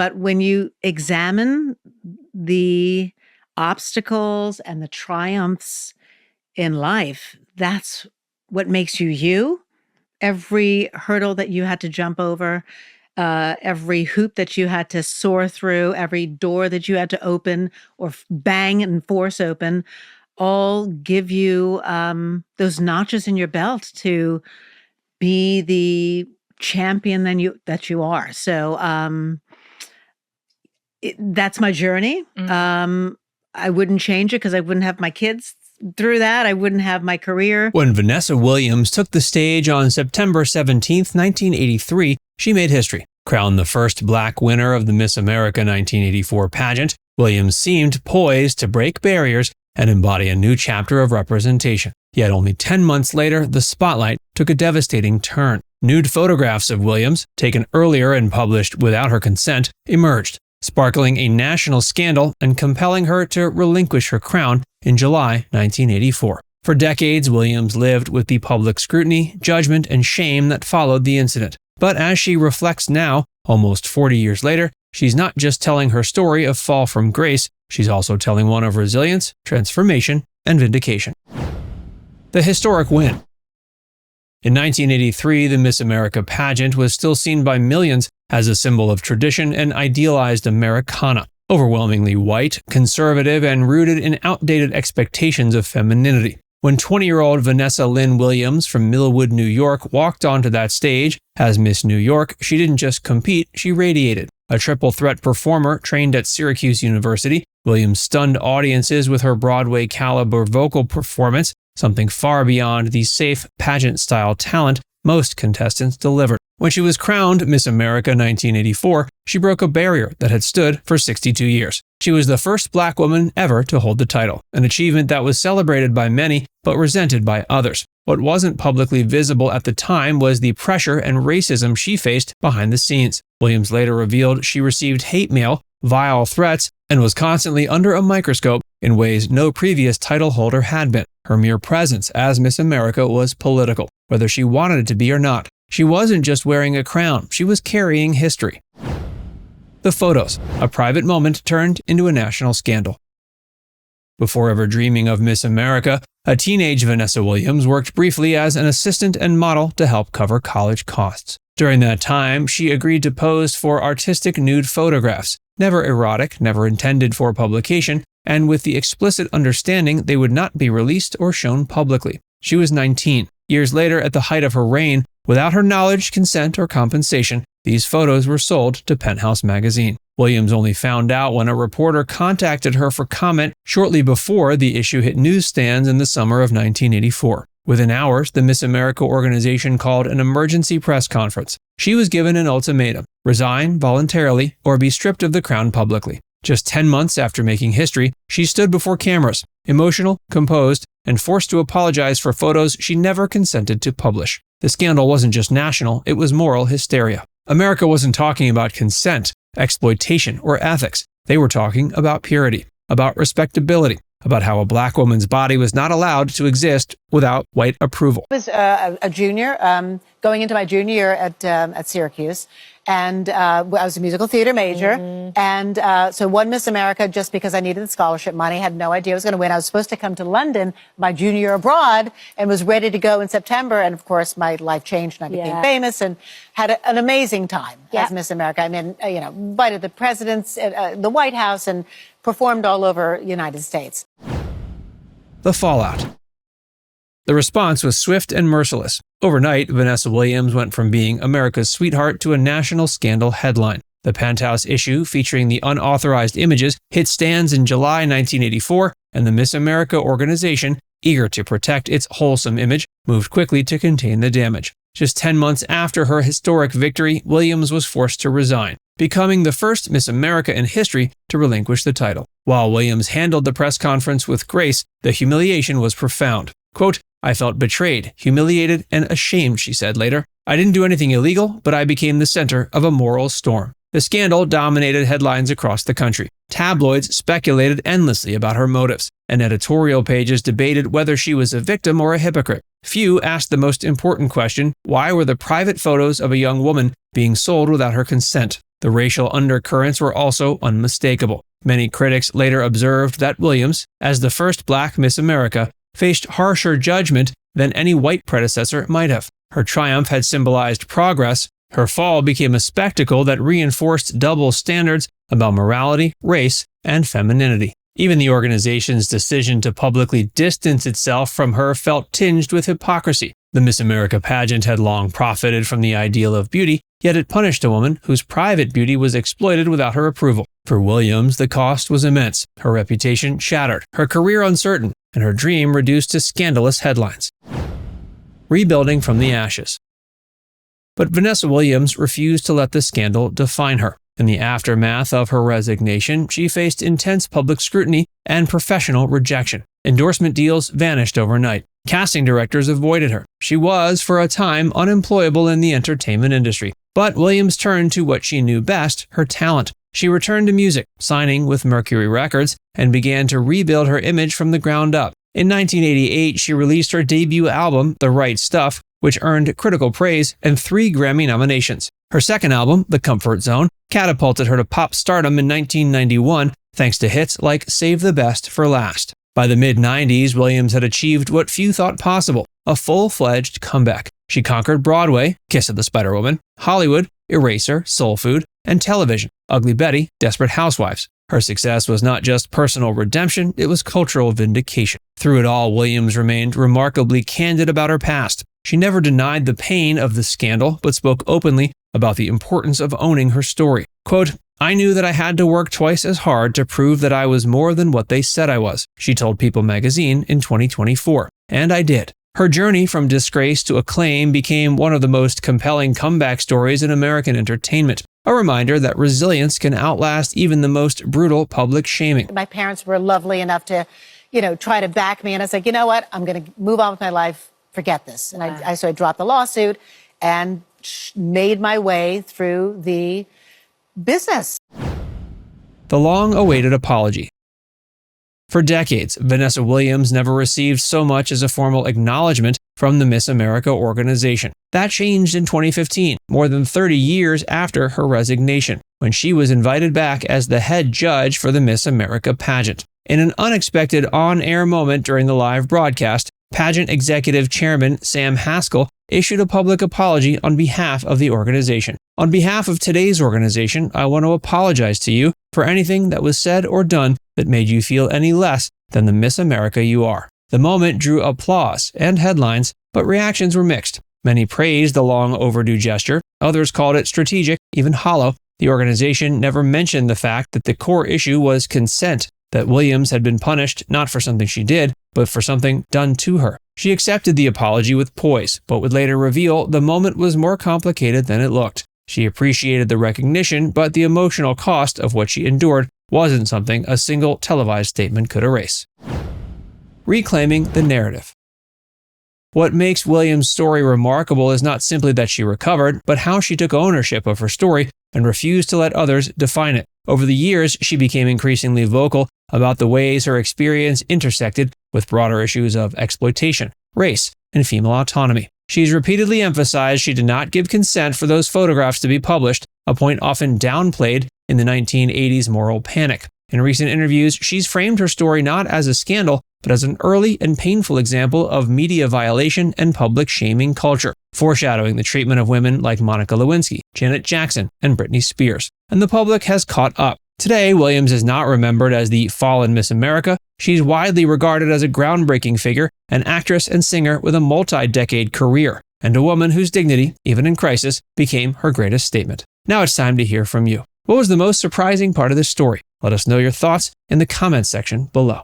But when you examine the obstacles and the triumphs in life, that's what makes you you. Every hurdle that you had to jump over, every hoop that you had to soar through, every door that you had to open or bang and force open, all give you those notches in your belt to be the champion that you are. So that's my journey. I wouldn't change it because I wouldn't have my kids through that. I wouldn't have my career. When Vanessa Williams took the stage on September 17th, 1983, she made history. Crowned the first Black winner of the Miss America 1984 pageant, Williams seemed poised to break barriers and embody a new chapter of representation. Yet only 10 months later, the spotlight took a devastating turn. Nude photographs of Williams, taken earlier and published without her consent, emerged, sparkling a national scandal and compelling her to relinquish her crown in July 1984. For decades, Williams lived with the public scrutiny, judgment, and shame that followed the incident. But as she reflects now, almost 40 years later, she's not just telling her story of fall from grace, she's also telling one of resilience, transformation, and vindication. The historic win. In 1983, the Miss America pageant was still seen by millions as a symbol of tradition and idealized Americana, overwhelmingly white, conservative, and rooted in outdated expectations of femininity. When 20-year-old Vanessa Lynn Williams from Millwood, New York, walked onto that stage as Miss New York, she didn't just compete, she radiated. A triple-threat performer trained at Syracuse University, Williams stunned audiences with her Broadway-caliber vocal performance, something far beyond the safe pageant-style talent most contestants delivered. When she was crowned Miss America 1984, she broke a barrier that had stood for 62 years. She was the first Black woman ever to hold the title, an achievement that was celebrated by many but resented by others. What wasn't publicly visible at the time was the pressure and racism she faced behind the scenes. Williams later revealed she received hate mail, vile threats, and was constantly under a microscope in ways no previous title holder had been. Her mere presence as Miss America was political, whether she wanted it to be or not. She wasn't just wearing a crown, she was carrying history. The photos, a private moment turned into a national scandal. Before ever dreaming of Miss America, a teenage Vanessa Williams worked briefly as an assistant and model to help cover college costs. During that time, she agreed to pose for artistic nude photographs, never erotic, never intended for publication, and with the explicit understanding they would not be released or shown publicly. She was 19. Years later, at the height of her reign, without her knowledge, consent, or compensation, these photos were sold to Penthouse magazine. Williams only found out when a reporter contacted her for comment shortly before the issue hit newsstands in the summer of 1984. Within hours, the Miss America organization called an emergency press conference. She was given an ultimatum: resign voluntarily or be stripped of the crown publicly. Just 10 months after making history, she stood before cameras, emotional, composed, and forced to apologize for photos she never consented to publish. The scandal wasn't just national, it was moral hysteria. America wasn't talking about consent, exploitation, or ethics. They were talking about purity, about respectability, about how a Black woman's body was not allowed to exist without white approval. I was a junior, going into my junior year at Syracuse, and I was a musical theater major, and so won Miss America just because I needed the scholarship money. Had no idea I was going to win. I was supposed to come to London my junior year abroad and was ready to go in September, and of course my life changed and I became famous and had an amazing time as Miss America. I mean, invited the presidents, the White House, and performed all over the United States. The fallout. The response was swift and merciless. Overnight, Vanessa Williams went from being America's sweetheart to a national scandal headline. The Penthouse issue, featuring the unauthorized images, hit stands in July 1984, and the Miss America organization, eager to protect its wholesome image, moved quickly to contain the damage. Just 10 months after her historic victory, Williams was forced to resign, becoming the first Miss America in history to relinquish the title. While Williams handled the press conference with grace, the humiliation was profound. Quote, "I felt betrayed, humiliated, and ashamed," she said later. "I didn't do anything illegal, but I became the center of a moral storm." The scandal dominated headlines across the country. Tabloids speculated endlessly about her motives, and editorial pages debated whether she was a victim or a hypocrite. Few asked the most important question: why were the private photos of a young woman being sold without her consent? The racial undercurrents were also unmistakable. Many critics later observed that Williams, as the first black Miss America, faced harsher judgment than any white predecessor might have. Her triumph had symbolized progress. Her fall became a spectacle that reinforced double standards about morality, race, and femininity. Even the organization's decision to publicly distance itself from her felt tinged with hypocrisy. The Miss America pageant had long profited from the ideal of beauty, yet it punished a woman whose private beauty was exploited without her approval. For Williams, the cost was immense, her reputation shattered, her career uncertain, and her dream reduced to scandalous headlines. Rebuilding from the ashes. But Vanessa Williams refused to let the scandal define her. In the aftermath of her resignation, she faced intense public scrutiny and professional rejection. Endorsement deals vanished overnight. Casting directors avoided her. She was, for a time, unemployable in the entertainment industry. But Williams turned to what she knew best, her talent. She returned to music, signing with Mercury Records, and began to rebuild her image from the ground up. In 1988, she released her debut album, The Right Stuff, which earned critical praise and 3 Grammy nominations. Her second album, The Comfort Zone, catapulted her to pop stardom in 1991 thanks to hits like Save the Best for Last. By the mid-90s, Williams had achieved what few thought possible, a full-fledged comeback. She conquered Broadway, Kiss of the Spider-Woman, Hollywood, Eraser, Soul Food, and television, Ugly Betty, Desperate Housewives. Her success was not just personal redemption, it was cultural vindication. Through it all, Williams remained remarkably candid about her past. She never denied the pain of the scandal, but spoke openly about the importance of owning her story. Quote, "I knew that I had to work twice as hard to prove that I was more than what they said I was," she told People magazine in 2024. And I did. Her journey from disgrace to acclaim became one of the most compelling comeback stories in American entertainment. A reminder that resilience can outlast even the most brutal public shaming. My parents were lovely enough to, try to back me. And I was like, you know what? I'm going to move on with my life. Forget this. And so I dropped the lawsuit and made my way through the business. The long-awaited apology. For decades, Vanessa Williams never received so much as a formal acknowledgement from the Miss America organization. That changed in 2015, more than 30 years after her resignation, when she was invited back as the head judge for the Miss America pageant. In an unexpected on-air moment during the live broadcast, pageant executive chairman Sam Haskell issued a public apology on behalf of the organization. On behalf of today's organization, I want to apologize to you for anything that was said or done that made you feel any less than the Miss America you are. The moment drew applause and headlines, but reactions were mixed. Many praised the long overdue gesture. Others called it strategic, even hollow. The organization never mentioned the fact that the core issue was consent, that Williams had been punished not for something she did, but for something done to her. She accepted the apology with poise, but would later reveal the moment was more complicated than it looked. She appreciated the recognition, but the emotional cost of what she endured wasn't something a single televised statement could erase. Reclaiming the narrative. What makes Williams' story remarkable is not simply that she recovered, but how she took ownership of her story and refused to let others define it. Over the years, she became increasingly vocal about the ways her experience intersected with broader issues of exploitation, race, and female autonomy. She's repeatedly emphasized she did not give consent for those photographs to be published, a point often downplayed in the 1980s moral panic. In recent interviews, she's framed her story not as a scandal, but as an early and painful example of media violation and public shaming culture, foreshadowing the treatment of women like Monica Lewinsky, Janet Jackson, and Britney Spears. And the public has caught up. Today, Williams is not remembered as the fallen Miss America. She's widely regarded as a groundbreaking figure, an actress and singer with a multi-decade career, and a woman whose dignity, even in crisis, became her greatest statement. Now it's time to hear from you. What was the most surprising part of this story? Let us know your thoughts in the comments section below.